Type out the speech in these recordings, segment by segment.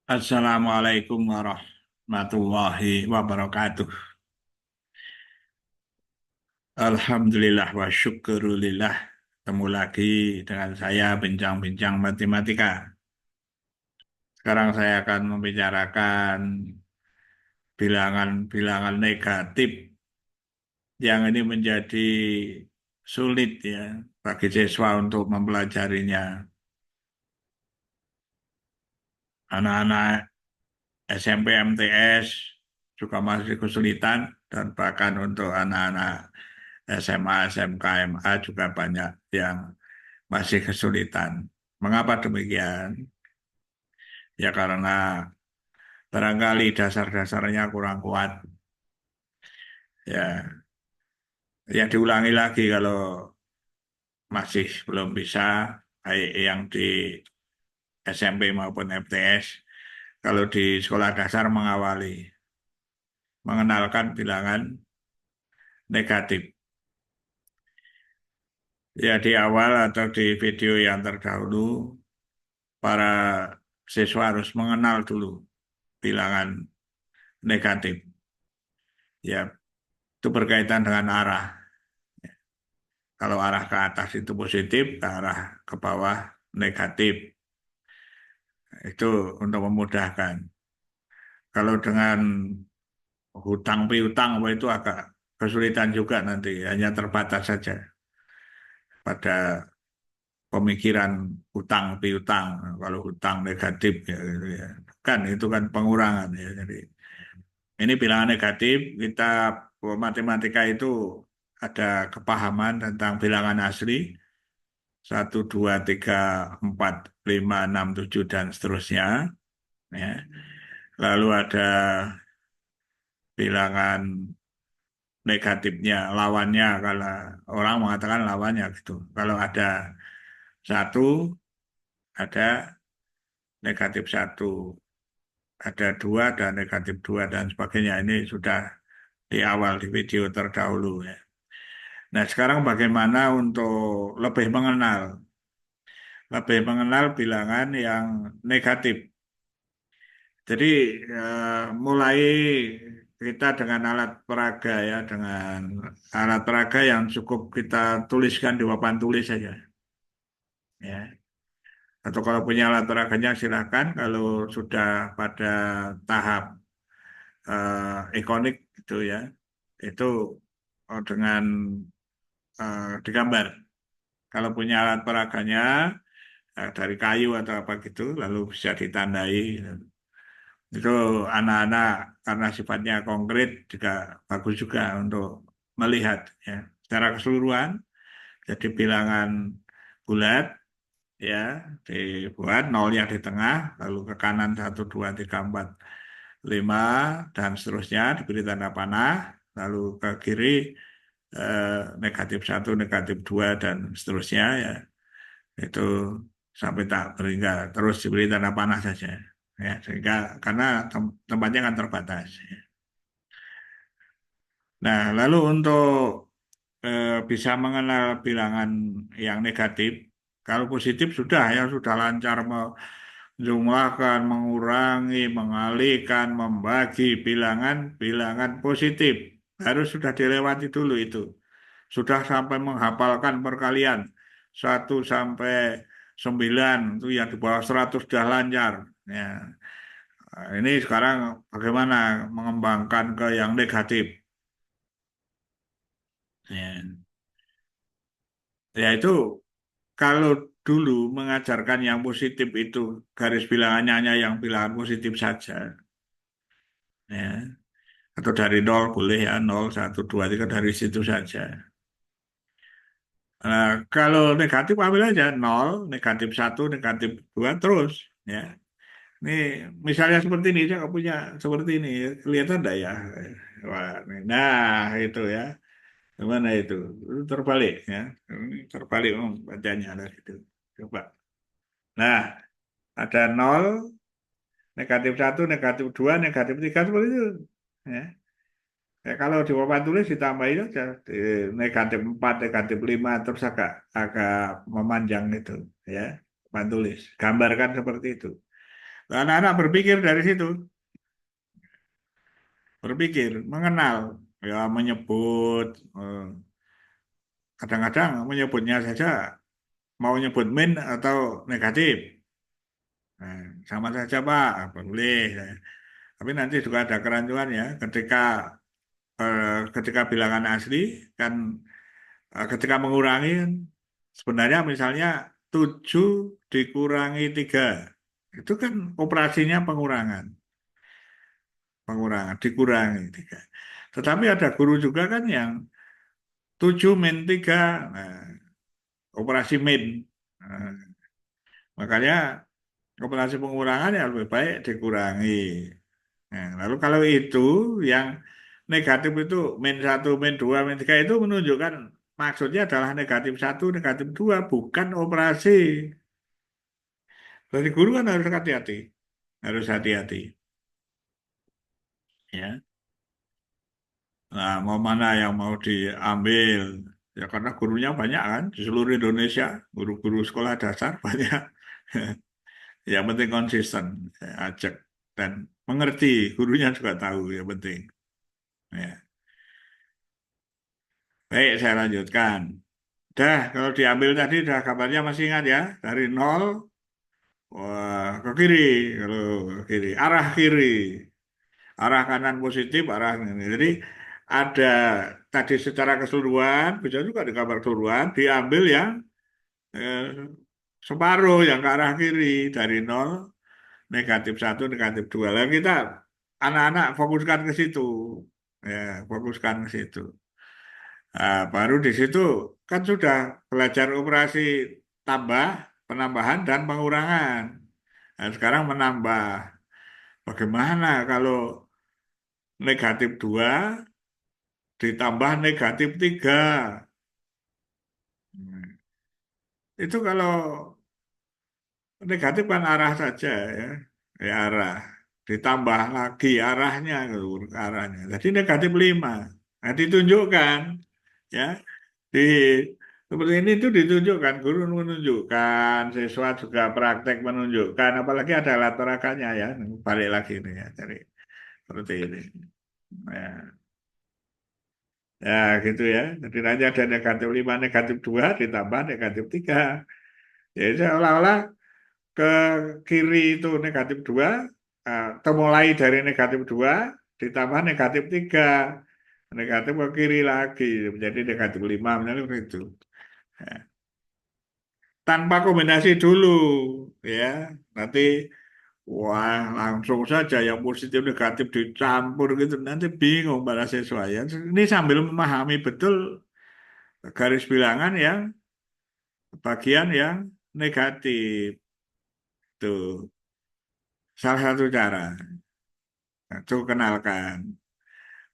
Assalamualaikum warahmatullahi wabarakatuh. Alhamdulillah wa syukurulillah. Ketemu lagi dengan saya bincang-bincang matematika. Sekarang saya akan membicarakan bilangan-bilangan negatif yang ini menjadi sulit ya bagi siswa untuk mempelajarinya. Anak-anak SMP MTS juga masih kesulitan dan bahkan untuk anak-anak SMA, SMK, MA juga banyak yang masih kesulitan. Mengapa demikian? Ya karena barangkali dasar-dasarnya kurang kuat. Ya, ya diulangi lagi kalau masih belum bisa, baik yang di SMP maupun MTS. Kalau di sekolah dasar mengawali, mengenalkan bilangan negatif. Ya di awal atau di video yang terdahulu, para siswa harus mengenal dulu bilangan negatif. Ya, itu berkaitan dengan arah. Kalau arah ke atas itu positif, ke arah ke bawah negatif. Itu untuk memudahkan. Kalau dengan hutang piutang, apa itu agak kesulitan juga nanti. Hanya terbatas saja pada pemikiran hutang piutang. Kalau hutang negatif ya, gitu ya. Kan itu kan pengurangan ya. Jadi ini bilangan negatif. Kita matematika itu ada kepahaman tentang bilangan asli. Satu, dua, tiga, empat, lima, enam, tujuh, dan seterusnya. Ya. Lalu ada bilangan negatifnya, lawannya. Kalau orang mengatakan lawannya gitu. Kalau ada satu, ada negatif satu. Ada dua, dan negatif dua, dan sebagainya. Ini sudah di awal, di video terdahulu. Ya. Nah, sekarang bagaimana untuk lebih mengenal? Lebih mengenal bilangan yang negatif. Jadi mulai kita dengan alat peraga ya, dengan alat peraga yang cukup kita tuliskan di papan tulis saja, ya. Atau kalau punya alat peraganya silakan. Kalau sudah pada tahap ikonik gitu ya, itu dengan digambar. Kalau punya alat peraganya dari kayu atau apa gitu, lalu bisa ditandai. Itu anak-anak karena sifatnya konkret juga bagus juga untuk melihat ya secara keseluruhan. Jadi bilangan bulat ya dibuat nolnya di tengah, lalu ke kanan satu dua tiga empat lima dan seterusnya diberi tanda panah, lalu ke kiri negatif satu, negatif dua dan seterusnya ya itu sampai tak berhingga terus diberi tanda panah saja ya sehingga karena tempatnya kan terbatas. Nah, lalu untuk bisa mengenal bilangan yang negatif, kalau positif sudah ya sudah lancar menjumlahkan, mengurangi, mengalihkan, membagi bilangan positif. Harus sudah dilewati dulu itu. Sudah sampai menghafalkan perkalian 1 sampai 9 itu yang di bawah 100 sudah lancar. Ya. Nah, ini sekarang bagaimana mengembangkan ke yang negatif. Ya. Ya itu kalau dulu mengajarkan yang positif itu garis bilangannya hanya yang bilangan positif saja, ya. Atau dari nol boleh ya, nol, satu, dua, tiga dari situ saja. Nah, kalau negatif ambil aja nol, negatif satu, negatif dua terus, ya. Ini misalnya seperti ini, saya nggak punya seperti ini, kelihatan enggak ya? Wah, nah itu ya, gimana itu? Itu terbalik ya, ini terbalik bacanya dari itu. Coba. Nah, ada nol, negatif satu, negatif dua, negatif tiga seperti itu. Ya. Ya, kalau di papan tulis ditambahin aja negatif 4, negatif 5 terus agak agak memanjang itu ya papan tulis. Gambarkan seperti itu. Anak-anak berpikir dari situ, berpikir, mengenal, ya menyebut, kadang-kadang menyebutnya saja mau nyebut min atau negatif. Nah, sama saja Pak, boleh. Tapi nanti juga ada kerancuan ya, ketika bilangan asli kan ketika mengurangi kan, sebenarnya misalnya 7 dikurangi 3 itu kan operasinya pengurangan, dikurangi 3. Tetapi ada guru juga kan yang 7 min 3, nah, operasi min. Nah, makanya operasi pengurangan ya lebih baik dikurangi. Nah, lalu kalau itu yang negatif itu min 1, min 2, min 3 itu menunjukkan maksudnya adalah negatif 1, negatif 2, bukan operasi. Jadi guru kan harus hati-hati, harus hati-hati. Ya, nah mau mana yang mau diambil? Ya karena gurunya banyak kan di seluruh Indonesia, guru-guru sekolah dasar banyak. Yang penting konsisten, ajak dan mengerti. Gurunya juga tahu yang penting. Ya. Baik, saya lanjutkan. Dah, kalau diambil tadi dah kabarnya masih ingat ya, dari nol, wah, ke kiri, kalau ke kiri, arah kiri, arah kanan positif, arah ini. Jadi ada tadi secara keseluruhan, bisa juga di gambar keseluruhan, diambil yang eh, separuh yang ke arah kiri, dari nol, negatif 1, negatif 2. Lalu kita anak-anak fokuskan ke situ, ya, fokuskan ke situ. Nah, baru di situ kan sudah belajar operasi tambah, penambahan dan pengurangan. Nah, sekarang menambah. Bagaimana kalau negatif 2 ditambah negatif 3? Hmm. Itu kalau negatif kan arah saja ya, ya arah. Ditambah lagi arahnya, arahnya. Jadi negatif 5. Nah, ditunjukkan ya. Di seperti ini itu ditunjukkan, guru menunjukkan, siswa juga praktek menunjukkan, apalagi ada alat peraganya ya, balik lagi ini ya, jadi seperti ini. Ya, ya gitu ya. Jadi nanti ada negatif 5, negatif 2 ditambah negatif 3. Jadi seolah-olah ke kiri itu negatif 2, atau mulai dari negatif 2 ditambah negatif 3. Negatif ke kiri lagi, menjadi negatif 5, misalnya begitu. Ya. Tanpa kombinasi dulu ya, nanti wah langsung saja yang positif negatif dicampur gitu, nanti bingung para siswa ya. Ini sambil memahami betul garis bilangan yang bagian yang negatif tuh, salah satu cara itu kenalkan.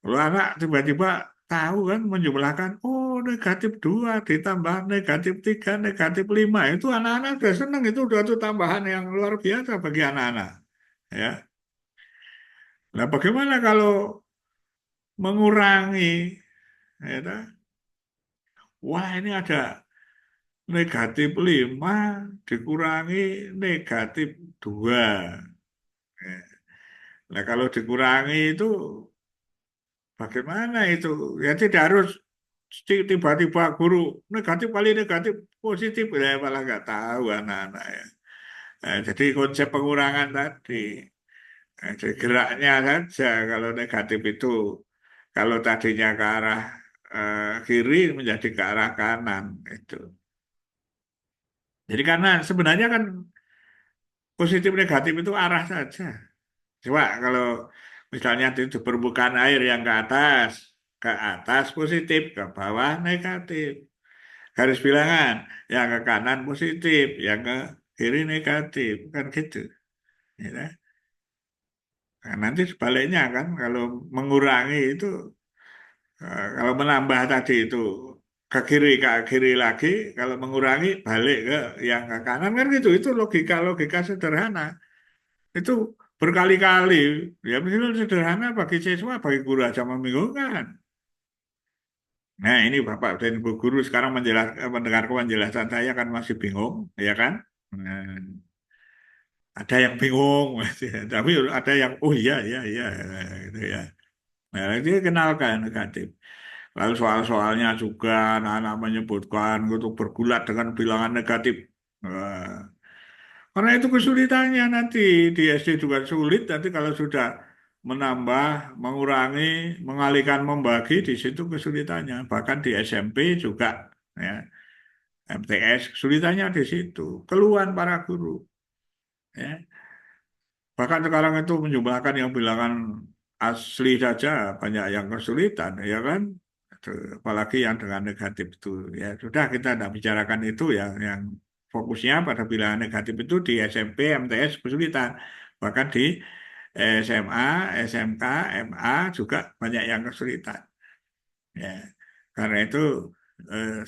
Kalau anak tiba-tiba tahu kan menjumlahkan, oh negatif 2 ditambah negatif 3, negatif 5, itu anak-anak sudah senang, itu udah tuh tambahan yang luar biasa bagi anak-anak. Ya, nah bagaimana kalau mengurangi? Ya, toh? Wah ini ada negatif 5 dikurangi negatif 2. Ya. Nah kalau dikurangi itu bagaimana itu? Ya tidak harus tiba-tiba guru negatif kali negatif positif, ya malah nggak tahu anak-anak ya. Nah, jadi konsep pengurangan tadi, nah, jadi geraknya saja kalau negatif itu, kalau tadinya ke arah kiri menjadi ke arah kanan itu. Jadi karena sebenarnya kan positif negatif itu arah saja. Coba kalau misalnya itu permukaan air yang ke atas positif, ke bawah negatif. Garis bilangan, yang ke kanan positif, yang ke kiri negatif, kan gitu. Ya, kan? Nah, nanti sebaliknya kan, kalau mengurangi itu, kalau menambah tadi itu ke kiri lagi, kalau mengurangi balik ke yang ke kanan kan gitu. Itu logika-logika sederhana. Itu berkali-kali. Ya meskipun sederhana bagi siswa, bagi guru aja membingungkan. Nah ini Bapak dan Ibu guru sekarang mendengar penjelasan saya kan masih bingung, ya kan? Nah, ada yang bingung, tapi ada yang oh iya iya iya gitu ya. Nah, itu kenalkan negatif. Lalu soal-soalnya juga anak-anak menyebutkan untuk bergulat dengan bilangan negatif. Wah, karena itu kesulitannya nanti di SD juga sulit. Nanti kalau sudah menambah, mengurangi, mengalihkan, membagi di situ kesulitannya. Bahkan di SMP juga ya, MTS kesulitannya di situ. Keluhan para guru. Ya. Bahkan sekarang itu menjumlahkan yang bilangan asli saja banyak yang kesulitan, ya kan? Apalagi yang dengan negatif itu. Ya sudah kita tidak bicarakan itu ya, yang fokusnya pada bilangan negatif itu di SMP, MTS kesulitan. Bahkan di SMA, SMK, MA juga banyak yang kesulitan. Ya, karena itu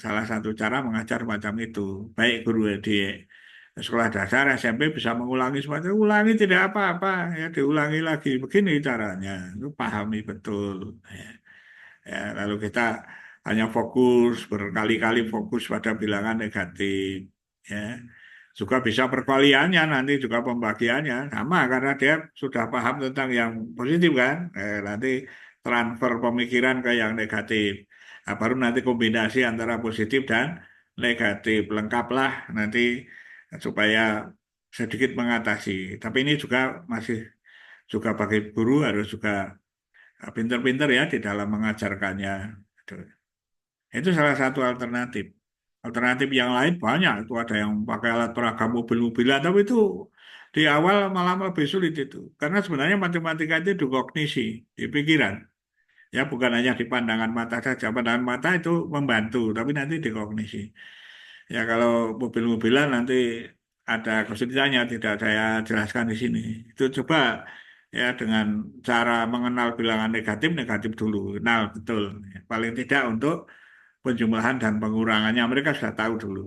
salah satu cara mengajar macam itu. Baik guru di sekolah dasar SMP bisa mengulangi semacam ulangi tidak apa-apa ya diulangi lagi. Begini caranya, itu pahami betul. Ya, ya, lalu kita hanya fokus berkali-kali fokus pada bilangan negatif. Ya, juga bisa perkaliannya nanti juga pembagiannya sama karena dia sudah paham tentang yang positif kan. Nanti transfer pemikiran ke yang negatif. Nah, baru nanti kombinasi antara positif dan negatif lengkaplah nanti supaya sedikit mengatasi. Tapi ini juga masih juga bagi guru harus juga pinter-pinter ya di dalam mengajarkannya. Itu salah satu alternatif. Alternatif yang lain banyak. Itu ada yang pakai alat peraga mobil-mobilan, tapi itu di awal malah lebih sulit itu. Karena sebenarnya matematika itu di kognisi, di pikiran. Ya bukan hanya di pandangan mata saja. Pandangan mata itu membantu, tapi nanti di kognisi. Ya kalau mobil-mobilan nanti ada kesulitannya, tidak saya jelaskan di sini. Itu coba ya dengan cara mengenal bilangan negatif, negatif dulu. Kenal betul. Paling tidak untuk penjumlahan dan pengurangannya mereka sudah tahu dulu.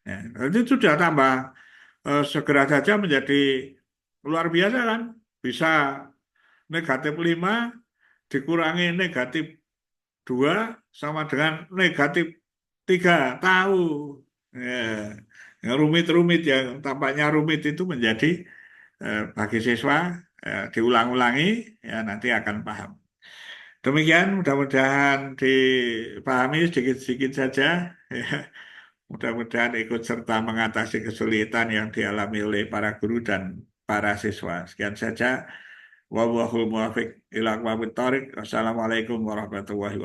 Ya, itu sudah tambah segera saja menjadi luar biasa kan. Bisa negatif 5 dikurangi negatif 2 sama dengan negatif 3 tahu. Ya, yang rumit-rumit yang tampaknya rumit itu menjadi bagi siswa diulang-ulangi ya nanti akan paham. Demikian mudah-mudahan dipahami sedikit-sedikit saja. Ya. Mudah-mudahan ikut serta mengatasi kesulitan yang dialami oleh para guru dan para siswa. Sekian saja. Wallahul muwaffiq ila aqwamit thoriq. Wassalamualaikum warahmatullahi wabarakatuh.